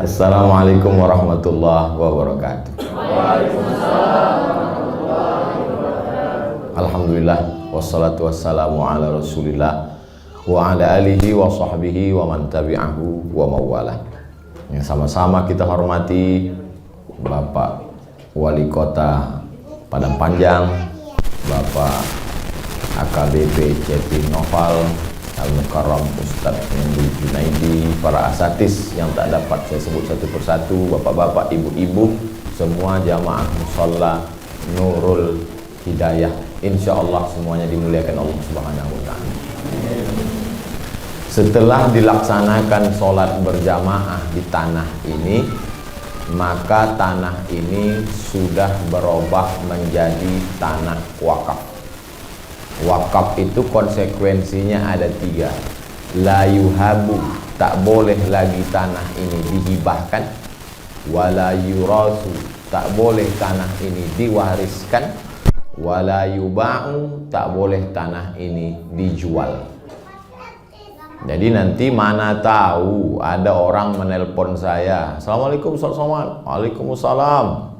Assalamualaikum warahmatullahi wabarakatuh. Alhamdulillah wassalatu wassalamu ala rasulillah wa ala alihi wa sahbihi wa man tabi'ahu wa mawala. Yang sama-sama kita hormati Bapak Wali Kota Padang Panjang, Bapak AKBP Cepi Noval Al-Mukarram Ustadz Henry Junaidi, para asatis yang tak dapat saya sebut satu persatu, bapak-bapak, ibu-ibu, semua jamaah musalla Nurul Hidayah, insya Allah semuanya dimuliakan Allah Subhanahu wa Ta'ala. Setelah dilaksanakan sholat berjamaah di tanah ini, maka tanah ini sudah berubah menjadi tanah wakaf. Wakaf itu konsekuensinya ada 3. La yuhabu, tak boleh lagi tanah ini dihibahkan. Wala yurasu, tak boleh tanah ini diwariskan. Wala yuba'u, tak boleh tanah ini dijual. Jadi nanti mana tahu ada orang menelpon saya, Assalamualaikum Ustaz Somad. Waalaikumsalam.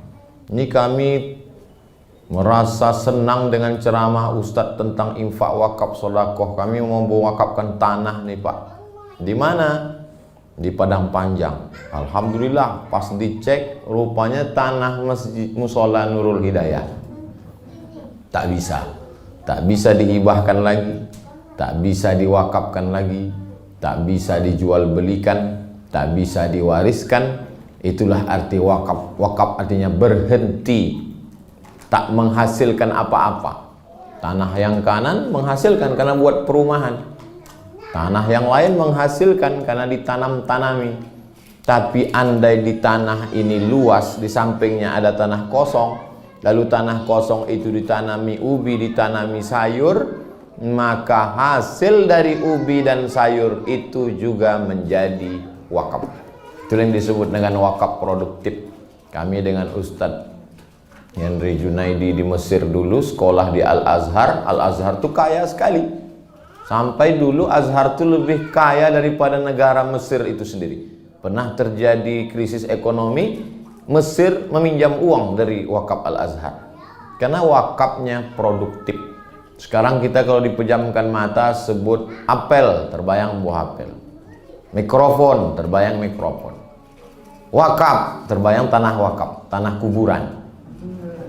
Ini kami merasa senang dengan ceramah Ustadz tentang infak wakaf sodakoh. Kami mau mewakafkan tanah nih Pak. Di mana? Di Padang Panjang. Alhamdulillah, pas dicek rupanya tanah masjid musola Nurul Hidayah. Tak bisa dihibahkan lagi, tak bisa diwakafkan lagi, tak bisa dijual belikan, tak bisa diwariskan. Itulah arti wakaf. Wakaf artinya berhenti, tak menghasilkan apa-apa. Tanah yang kanan menghasilkan karena buat perumahan, tanah yang lain menghasilkan karena ditanam-tanami. Tapi andai di tanah ini luas, di sampingnya ada tanah kosong, lalu tanah kosong itu ditanami ubi, ditanami sayur, maka hasil dari ubi dan sayur itu juga menjadi wakaf. Itu yang disebut dengan wakaf produktif. Kami dengan Ustadz Henry Junaidi di Mesir dulu sekolah di Al-Azhar. Al-Azhar tuh kaya sekali. Sampai dulu Azhar tuh lebih kaya daripada negara Mesir itu sendiri. Pernah terjadi krisis ekonomi, Mesir meminjam uang dari wakaf Al-Azhar. Karena wakafnya produktif. Sekarang kita kalau dipejamkan mata sebut apel, terbayang buah apel. Mikrofon, terbayang mikrofon. Wakaf, terbayang tanah wakaf, tanah kuburan.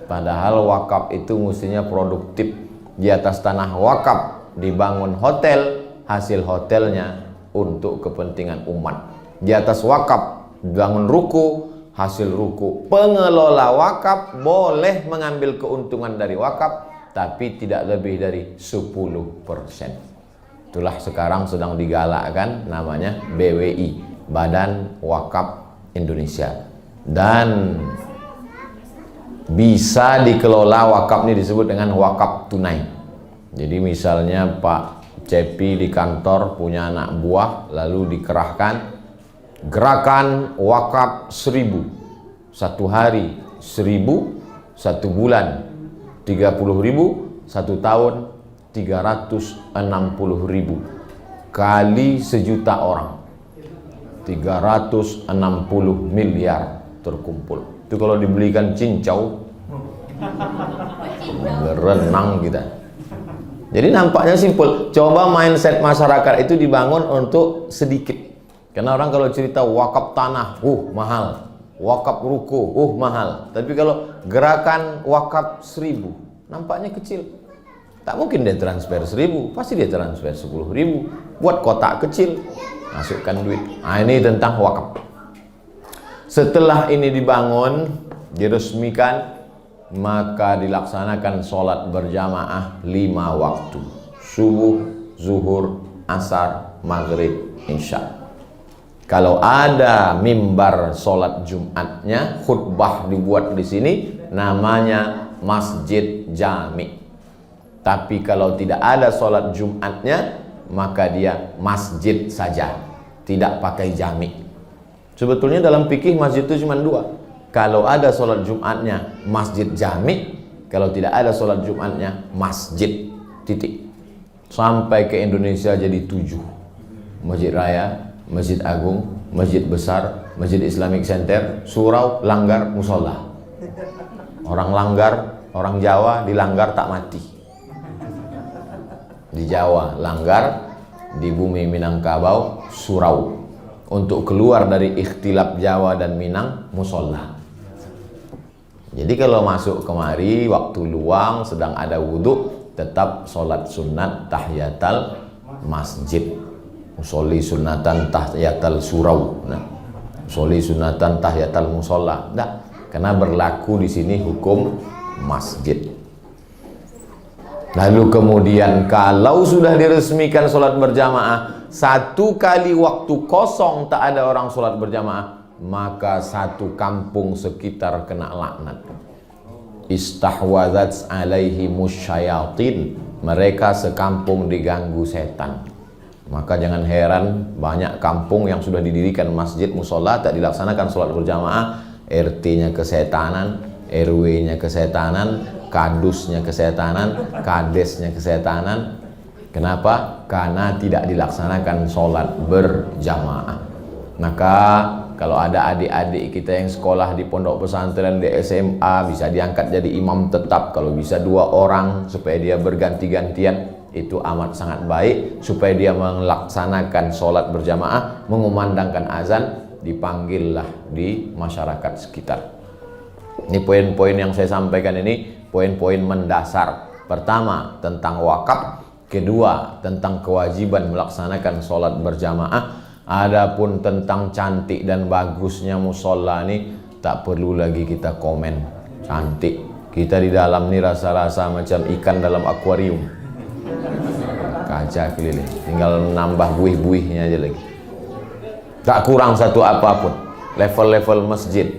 Padahal wakaf itu mestinya produktif. Di atas tanah wakaf dibangun hotel, hasil hotelnya untuk kepentingan umat. Di atas wakaf dibangun ruku, hasil ruku. Pengelola wakaf boleh mengambil keuntungan dari wakaf, tapi tidak lebih dari 10%. Itulah sekarang sedang digalakkan, namanya BWI, Badan Wakaf Indonesia. Dan bisa dikelola wakaf ini disebut dengan wakaf tunai. Jadi misalnya Pak Cepi di kantor punya anak buah, lalu dikerahkan gerakan wakaf 1000, satu hari 1000, satu bulan 30.000, satu tahun 360.000, kali 1.000.000 orang, 360 miliar terkumpul. Itu kalau dibelikan cincau, berenang kita. Jadi nampaknya simpel. Coba mindset masyarakat itu dibangun untuk sedikit. Karena orang kalau cerita wakaf tanah, mahal. Wakaf ruko, mahal. Tapi kalau gerakan wakaf 1000, nampaknya kecil. Tak mungkin dia transfer 1000, pasti dia transfer 10.000. Buat kotak kecil, masukkan duit. Nah, ini tentang wakaf. Setelah ini dibangun, diresmikan, maka dilaksanakan sholat berjamaah 5 waktu. Subuh, zuhur, asar, maghrib, isya. Kalau ada mimbar sholat Jumatnya, khutbah dibuat di sini, namanya masjid jami. Tapi kalau tidak ada sholat Jumatnya, maka dia masjid saja, tidak pakai jami. Sebetulnya dalam fikih masjid itu cuma 2. Kalau ada sholat Jumatnya, masjid jami. Kalau tidak ada sholat Jumatnya, masjid, titik. Sampai ke Indonesia jadi 7. Masjid Raya, Masjid Agung, Masjid Besar, Masjid Islamic Center, surau, langgar, musola. Orang langgar, orang Jawa dilanggar tak mati. Di Jawa langgar, di bumi Minangkabau surau. Untuk keluar dari ikhtilaf Jawa dan Minang, musola. Jadi kalau masuk kemari waktu luang sedang ada wudhu, tetap sholat sunat tahiyatal masjid. Musolli sunatan tahiyatal surau. Nah, musolli sunatan tahiyatal musola. Nah, karena berlaku di sini hukum masjid. Lalu kemudian kalau sudah diresmikan sholat berjamaah, satu kali waktu kosong tak ada orang sholat berjamaah, maka satu kampung sekitar kena laknat. Istahwadzat alaihi musyayatin, mereka sekampung diganggu setan. Maka jangan heran banyak kampung yang sudah didirikan masjid musola tak dilaksanakan sholat berjamaah, RT-nya kesetanan, RW-nya kesetanan, kadusnya kesetanan, kadesnya kesetanan. Kenapa? Karena tidak dilaksanakan sholat berjamaah. Maka kalau ada adik-adik kita yang sekolah di pondok pesantren, di SMA, bisa diangkat jadi imam tetap. Kalau bisa 2 orang supaya dia berganti-gantian, itu amat sangat baik. Supaya dia melaksanakan sholat berjamaah, mengumandangkan azan, dipanggillah di masyarakat sekitar. Ini poin-poin yang saya sampaikan ini, poin-poin mendasar. Pertama, tentang wakaf. Kedua, tentang kewajiban melaksanakan sholat berjamaah. Adapun tentang cantik dan bagusnya musola ini, tak perlu lagi kita komen. Cantik. Kita di dalam ini rasa-rasa macam ikan dalam akuarium. Kaca keliling. Tinggal nambah buih-buihnya aja lagi. Tak kurang satu apapun. Level-level masjid.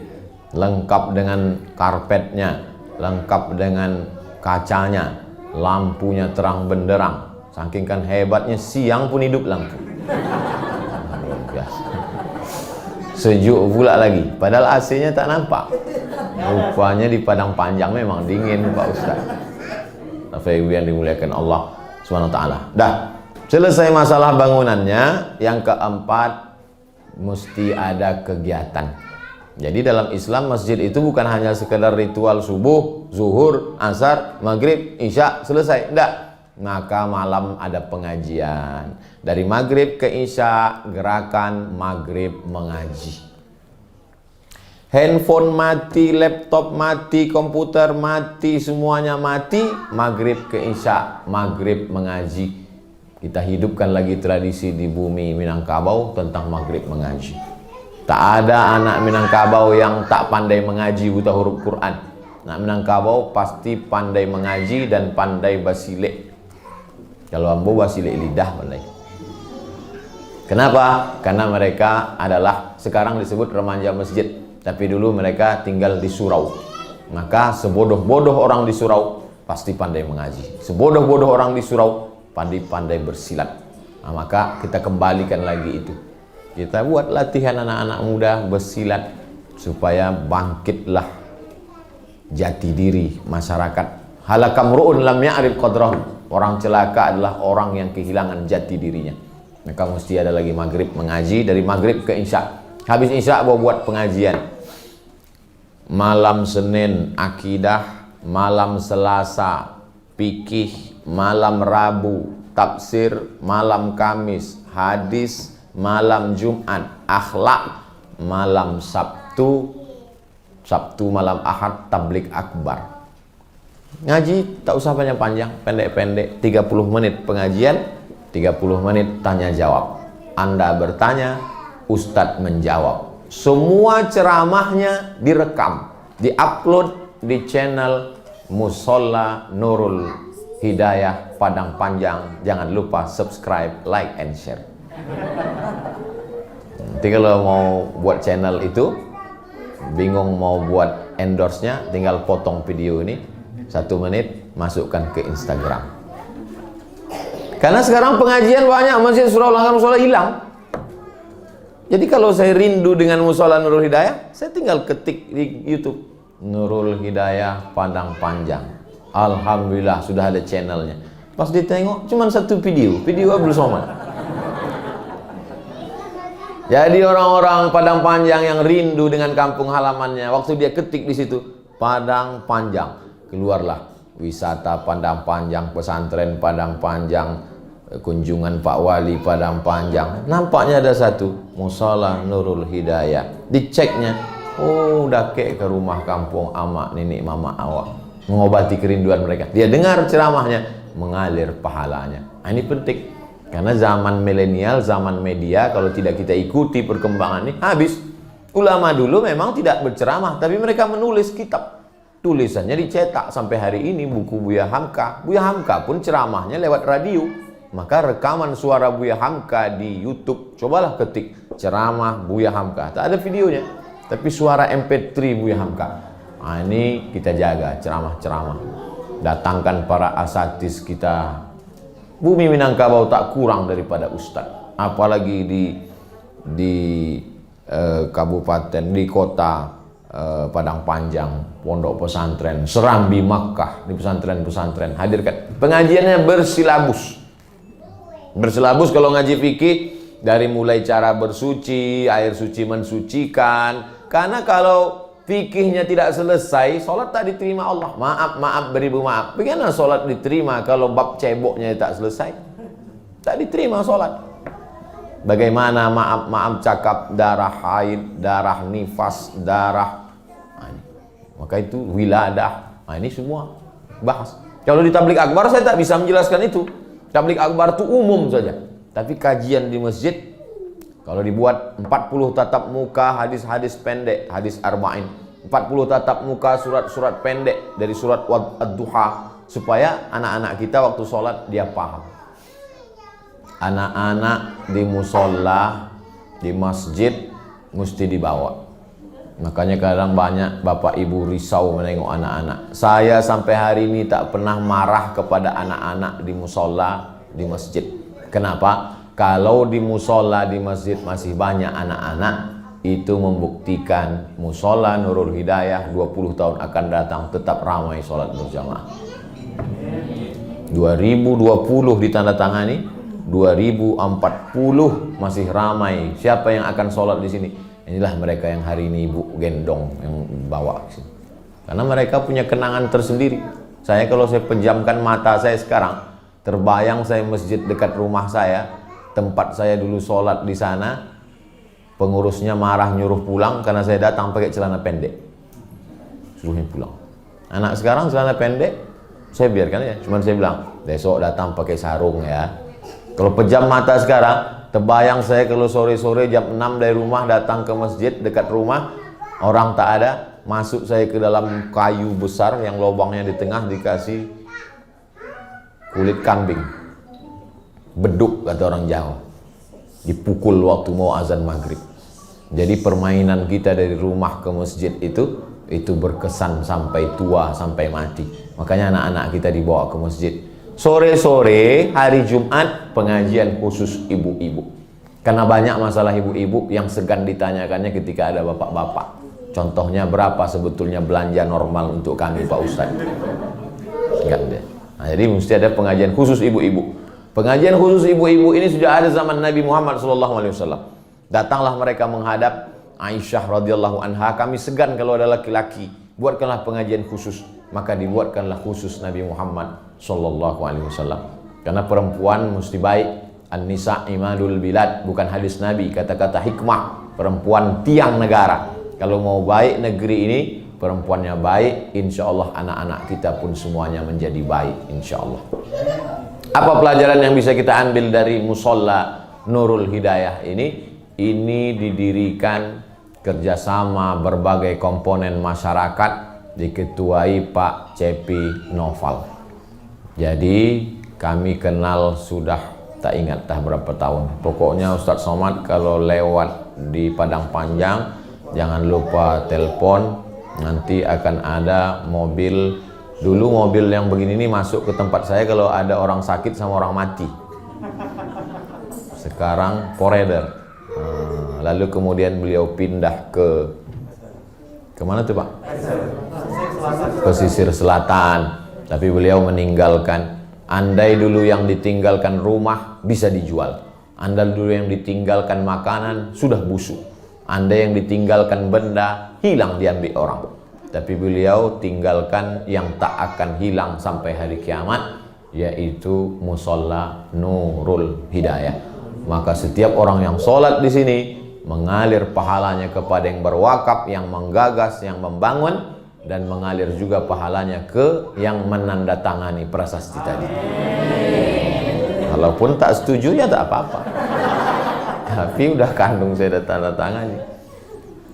Lengkap dengan karpetnya. Lengkap dengan kacanya. Lampunya terang benderang. Saking kan hebatnya, siang pun hidup lampu. Sejuk pula lagi, padahal AC-nya tak nampak. Rupanya di Padang Panjang memang dingin, Pak Ustaz. Tapi yang dimuliakan Allah SWT. Dah, selesai masalah bangunannya. Yang keempat, mesti ada kegiatan. Jadi dalam Islam masjid itu bukan hanya sekedar ritual subuh, zuhur, asar, maghrib, isya, selesai. Tidak. Maka malam ada pengajian. Dari maghrib ke isya, gerakan maghrib mengaji. Handphone mati, laptop mati, komputer mati, semuanya mati. Maghrib ke isya, maghrib mengaji. Kita hidupkan lagi tradisi di bumi Minangkabau tentang maghrib mengaji. Tak ada anak Minangkabau yang tak pandai mengaji buta huruf Quran. Anak Minangkabau pasti pandai mengaji dan pandai basilik. Kalau ambo basilik lidah mulai. Kenapa? Karena mereka adalah sekarang disebut remaja masjid, tapi dulu mereka tinggal di surau. Maka sebodoh-bodoh orang di surau pasti pandai mengaji. Sebodoh-bodoh orang di surau pandai bersilat. Nah, maka kita kembalikan lagi itu. Kita buat latihan anak-anak muda bersilat supaya bangkitlah jati diri masyarakat. Halakamru'un lam ya'rif qadrahu. Orang celaka adalah orang yang kehilangan jati dirinya. Maka mesti ada lagi maghrib mengaji. Dari maghrib ke isya. Habis isya buat pengajian. Malam Senin akidah, malam Selasa fikih, malam Rabu tafsir, malam Kamis hadis, malam Jumat akhlak, malam Sabtu malam Ahad tablik akbar. Ngaji tak usah panjang-panjang, pendek-pendek, 30 menit pengajian, 30 menit tanya jawab. Anda bertanya, Ustadz menjawab. Semua ceramahnya direkam, diupload di channel Musola Nurul Hidayah Padang Panjang. Jangan lupa subscribe, like, and share. Nanti kalau mau buat channel itu, bingung mau buat endorse-nya, tinggal potong video ini 1 menit, masukkan ke Instagram. Karena sekarang pengajian banyak, masjid surau langgar musola hilang. Jadi kalau saya rindu dengan musola Nurul Hidayah, saya tinggal ketik di YouTube Nurul Hidayah Padang Panjang. Alhamdulillah sudah ada channelnya. Pas ditengok cuma 1 video Abdul Somad. Jadi orang-orang Padang Panjang yang rindu dengan kampung halamannya, waktu dia ketik di situ Padang Panjang, keluarlah wisata Padang Panjang, pesantren Padang Panjang, kunjungan Pak Wali Padang Panjang. Nampaknya ada satu Mushola Nurul Hidayah. Diceknya, oh udah ke rumah kampung amak nenek mama awak, mengobati kerinduan mereka. Dia dengar ceramahnya, mengalir pahalanya. Nah, ini penting. Karena zaman milenial, zaman media, kalau tidak kita ikuti perkembangan ini, habis. Ulama dulu memang tidak berceramah, tapi mereka menulis kitab. Tulisannya dicetak sampai hari ini, buku Buya Hamka. Buya Hamka pun ceramahnya lewat radio. Maka rekaman suara Buya Hamka di YouTube, cobalah ketik ceramah Buya Hamka. Tak ada videonya, tapi suara MP3 Buya Hamka. Nah, ini kita jaga ceramah-ceramah. Datangkan para asatidz kita. Bumi Minangkabau tak kurang daripada ustadz, apalagi di kabupaten, di kota Padang Panjang, pondok pesantren, Serambi Makkah, di pesantren-pesantren hadirkan. Pengajiannya bersilabus. Bersilabus kalau ngaji fikih, dari mulai cara bersuci, air suci mensucikan. Karena kalau fikihnya tidak selesai, sholat tak diterima Allah. Maaf beribu maaf. Bagaimana sholat diterima kalau bab ceboknya tak selesai? Tak diterima sholat. Bagaimana maaf cakap darah haid, darah nifas, darah. Nah, maka itu wiladah. Nah, ini semua bahas. Kalau di tabligh akbar saya tak bisa menjelaskan itu. Tabligh akbar itu umum saja. Tapi kajian di masjid, kalau dibuat 40 tatap muka, hadis-hadis pendek, hadis arba'in, 40 tatap muka, surat-surat pendek dari surat Ad-Duha, supaya anak-anak kita waktu sholat dia paham. Anak-anak di musola, di masjid mesti dibawa. Makanya kadang banyak bapak ibu risau menengok anak-anak. Saya sampai hari ini tak pernah marah kepada anak-anak di musola, di masjid. Kenapa? Kalau di musola, di masjid masih banyak anak-anak, itu membuktikan musola Nurul Hidayah 20 tahun akan datang tetap ramai sholat berjamaah. 2020 ditandatangani, 2040 masih ramai. Siapa yang akan sholat di sini? Inilah mereka yang hari ini ibu gendong yang bawa ke sini. Karena mereka punya kenangan tersendiri. Saya kalau saya pejamkan mata saya sekarang, terbayang saya masjid dekat rumah saya, tempat saya dulu sholat di sana, pengurusnya marah nyuruh pulang karena saya datang pakai celana pendek. Suruhnya pulang. Anak sekarang celana pendek, saya biarkan ya. Cuman saya bilang, besok datang pakai sarung ya. Kalau pejam mata sekarang, terbayang saya kalau sore-sore jam 6 dari rumah datang ke masjid dekat rumah, orang tak ada, masuk saya ke dalam kayu besar yang lubangnya di tengah dikasih kulit kambing. Beduk kata orang Jawa. Dipukul waktu mau azan maghrib. Jadi permainan kita dari rumah ke masjid itu berkesan sampai tua, sampai mati. Makanya anak-anak kita dibawa ke masjid. Sore-sore hari Jumat pengajian khusus ibu-ibu. Karena banyak masalah ibu-ibu yang segan ditanyakannya ketika ada bapak-bapak. Contohnya berapa sebetulnya belanja normal untuk kami Pak Ustadz? Enggak ada. Nah, jadi mesti ada pengajian khusus ibu-ibu. Pengajian khusus ibu-ibu ini sudah ada zaman Nabi Muhammad SAW. Datanglah mereka menghadap Aisyah radhiyallahu anha, kami segan kalau ada laki-laki, buatkanlah pengajian khusus. Maka dibuatkanlah khusus Nabi Muhammad SAW. Karena perempuan mesti baik. An-nisa imadul bilad, bukan hadis Nabi, kata-kata hikmah. Perempuan tiang negara. Kalau mau baik negeri ini, perempuannya baik, insya Allah anak-anak kita pun semuanya menjadi baik, insya Allah. Apa pelajaran yang bisa kita ambil dari musola Nurul Hidayah ini? Ini didirikan kerjasama berbagai komponen masyarakat, diketuai Pak Cepi Noval. Jadi kami kenal sudah tak ingat dah berapa tahun. Pokoknya Ustadz Somad kalau lewat di Padang Panjang, jangan lupa telepon. Nanti akan ada mobil. Dulu mobil yang begini ini masuk ke tempat saya kalau ada orang sakit sama orang mati. Sekarang Foreder. Lalu kemudian beliau pindah ke mana tuh Pak? Pesisir Selatan. Tapi beliau meninggalkan. Andai dulu yang ditinggalkan rumah bisa dijual. Anda dulu yang ditinggalkan makanan sudah busuk. Anda yang ditinggalkan benda hilang diambil orang. Tapi beliau tinggalkan yang tak akan hilang sampai hari kiamat, yaitu musolla Nurul Hidayah. Maka setiap orang yang sholat di sini mengalir pahalanya kepada yang berwakaf, yang menggagas, yang membangun, dan mengalir juga pahalanya ke yang menandatangani prasasti tadi. Walaupun tak setuju ya tak apa-apa. Tapi udah kandung saya tanda tangannya.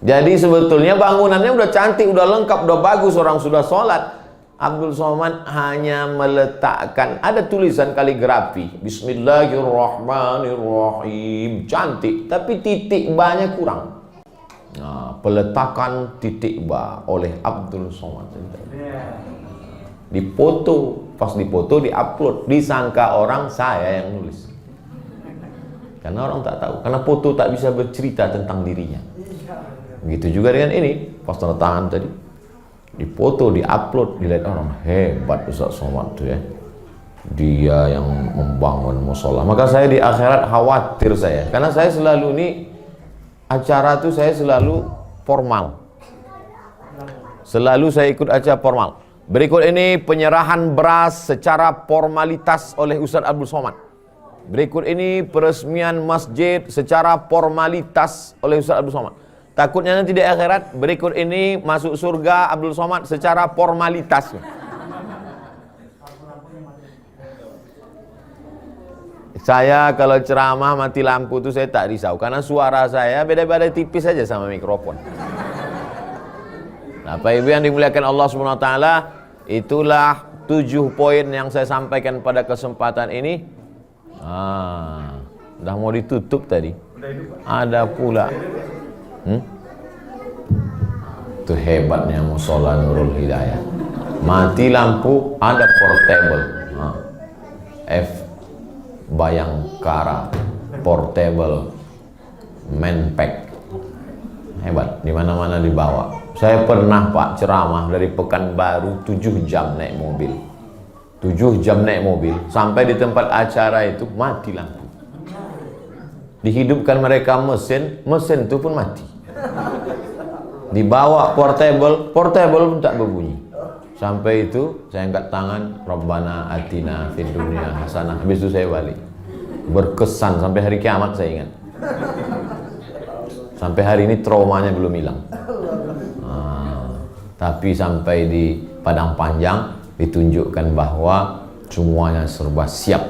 Jadi sebetulnya bangunannya udah cantik, udah lengkap, udah bagus, orang sudah sholat. Abdul Somad hanya meletakkan, ada tulisan kaligrafi, Bismillahirrahmanirrahim, cantik, tapi titik ba-nya kurang. Nah, peletakan titik ba oleh Abdul Somad. Dipoto, pas dipoto diupload, disangka orang saya yang nulis. Karena orang tak tahu, karena foto tak bisa bercerita tentang dirinya. Begitu juga dengan ini, pas tanda tangan tadi, dipoto, diupload, dilihat orang, hebat Ustaz Somad tuh ya. Dia yang membangun musola. Maka saya di akhirat khawatir saya, karena saya selalu ini acara tuh saya selalu formal. Selalu saya ikut acara formal. Berikut ini penyerahan beras secara formalitas oleh Ustaz Abdul Somad. Berikut ini peresmian masjid secara formalitas oleh Ustaz Abdul Somad. Takutnya nanti di akhirat, berikut ini masuk surga Abdul Somad secara formalitas. Saya kalau ceramah mati lampu itu saya tak risau, karena suara saya beda-beda tipis saja sama mikrofon. Nah, Pak Ibu yang dimuliakan Allah SWT, itulah 7 poin yang saya sampaikan pada kesempatan ini. Udah mau ditutup tadi. Ada pula. Itu hebatnya musola Nurul Hidayah. Mati lampu ada portable. F Bayangkara portable manpack. Hebat, di mana-mana dibawa. Saya pernah Pak ceramah dari Pekanbaru 7 jam naik mobil. 7 jam naik mobil, sampai di tempat acara itu mati lampu. Dihidupkan mereka mesin itu pun mati. Dibawa portable pun tak berbunyi. Sampai itu saya angkat tangan, Rabbana atina fid dunya hasanah. Habis itu saya balik. Berkesan sampai hari kiamat saya ingat. Sampai hari ini traumanya belum hilang. Tapi sampai di Padang Panjang ditunjukkan bahwa semuanya serba siap.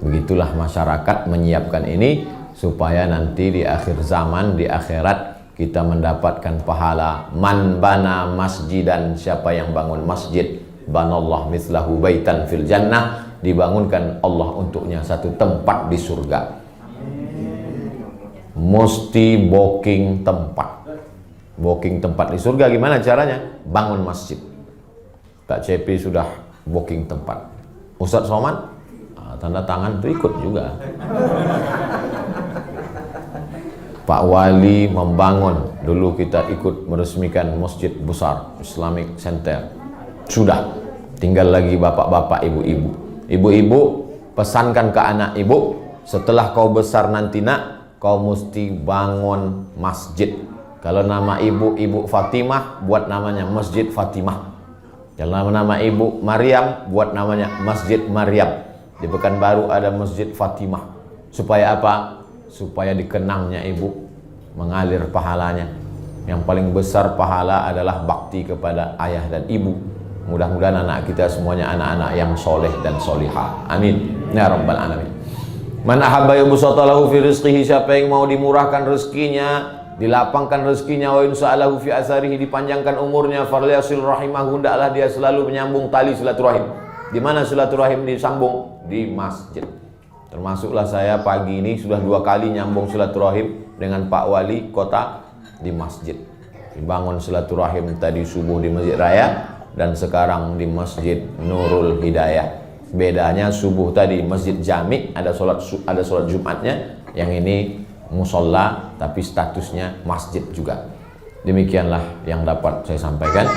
Begitulah masyarakat menyiapkan ini supaya nanti di akhir zaman, di akhirat, kita mendapatkan pahala man bana masjidan, siapa yang bangun masjid, banallah mislahu baitan fil jannah, dibangunkan Allah untuknya satu tempat di surga. Mesti booking tempat. Booking tempat di surga gimana caranya? Bangun masjid. Pak CP sudah booking tempat. Ustaz Somad tanda tangan itu ikut juga. Pak Wali membangun, dulu kita ikut meresmikan masjid besar Islamic Center. Sudah, tinggal lagi bapak-bapak, ibu-ibu. Ibu-ibu pesankan ke anak ibu, setelah kau besar nanti nak, kau mesti bangun masjid. Kalau nama ibu Fatimah, buat namanya Masjid Fatimah. Kalau nama ibu Maryam, buat namanya Masjid Maryam. Di Pekanbaru ada Masjid Fatimah. Supaya apa? Supaya dikenangnya ibu, mengalir pahalanya. Yang paling besar pahala adalah bakti kepada ayah dan ibu. Mudah-mudahan anak kita semuanya anak-anak yang soleh dan solihah. Amin ya rabbal alamin. Man ahabba yubsatalahu fi rizqihi, siapa yang mau dimurahkan rezekinya, dilapangkan rezekinya, wa insa'alahu fi asarihi, dipanjangkan umurnya, farliyasil rahimahu, hendaklah dia selalu menyambung tali silaturahim. Di mana silaturahim disambung? Di masjid. Termasuklah saya pagi ini sudah 2 kali nyambung silaturahim dengan Pak Wali kota di masjid. Dibangun silaturahim tadi subuh di Masjid Raya dan sekarang di Masjid Nurul Hidayah. Bedanya subuh tadi masjid jami, ada sholat Jumatnya, yang ini musola tapi statusnya masjid juga. Demikianlah yang dapat saya sampaikan.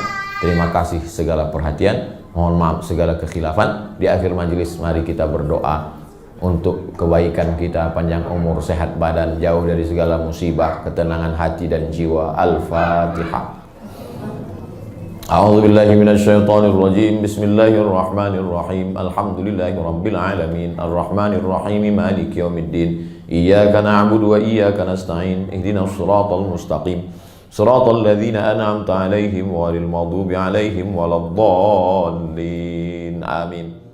Terima kasih segala perhatian, mohon maaf segala kekhilafan. Di akhir majelis mari kita berdoa. untuk kebaikan kita, panjang umur, sehat badan, jauh dari segala musibah, ketenangan hati dan jiwa. Al-Fatihah. A'udzu billahi minasyaitonir rajim. Bismillahirrahmanirrahim. Alhamdulillahi rabbil alamin. Arrahmanir rahim. Maliki yaumiddin. Iyyaka na'budu wa iyyaka nasta'in. Ihdinas shiratal mustaqim. Shiratal ladzina an'amta 'alaihim ghairil maghdubi 'alaihim waladdallin. Amin.